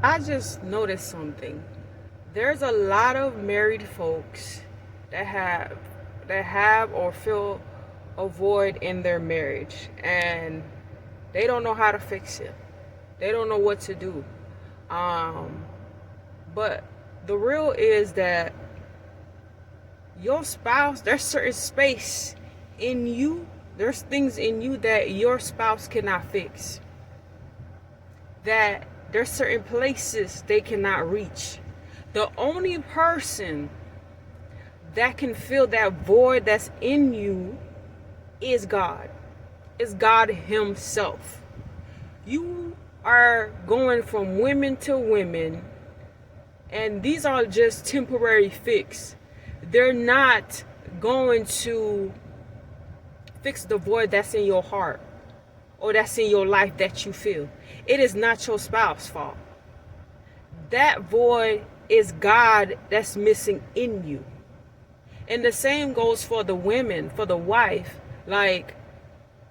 I just noticed something. There's a lot of married folks that have or feel a void in their marriage, and they don't know how to fix it. They don't know what to do. Um, but the real is that your spouse, there's certain space in you, there's things in you that your spouse cannot fix. That there's certain places they cannot reach. The only person that can fill that void that's in you is God. It's God Himself. You are going from women to women, and these are just temporary fix. They're not going to fix the void that's in your heart or that's in your life that you feel. It is not your spouse's fault. That void is God that's missing in you. And the same goes for the women, for the wife. Like,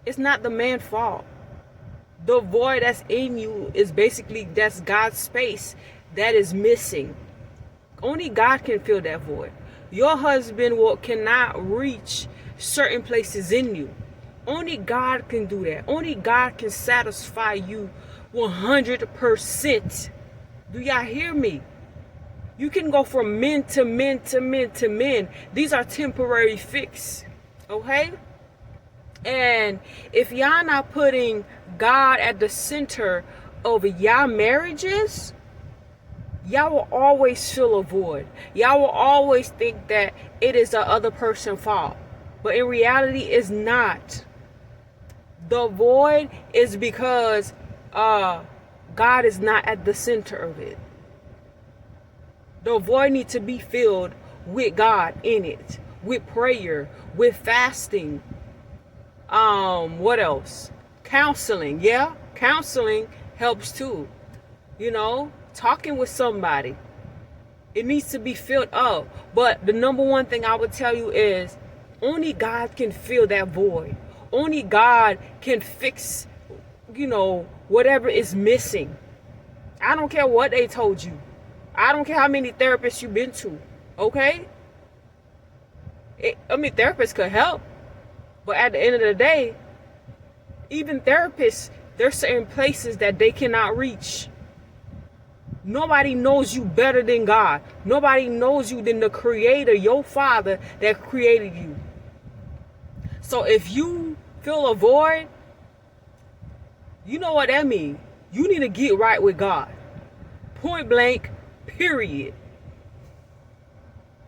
it's not the man's fault. The void that's in you is basically, that's God's space that is missing. Only God can fill that void. Your husband cannot reach certain places in you. Only God can do that. Only God can satisfy you 100%. Do y'all hear me? You can go from men to men to men to men. These are temporary fix. Okay? And if y'all not putting God at the center of y'all marriages, y'all will always feel a void. Y'all will always think that it is the other person's fault. But in reality, it's not. The void is because God is not at the center of it. The void needs to be filled with God in it, with prayer, with fasting. What else? Counseling. Yeah, counseling helps too. You know, talking with somebody. It needs to be filled up. But the number one thing I would tell you is only God can fill that void. Only God can fix, whatever is missing. I don't care what they told you. I don't care how many therapists you've been to. Okay? Therapists could help. But at the end of the day, even therapists, there's certain places that they cannot reach. Nobody knows you better than God. Nobody knows you than the Creator, your Father that created you. So if you feel a void, you know what that means. You need to get right with God. Point blank, period.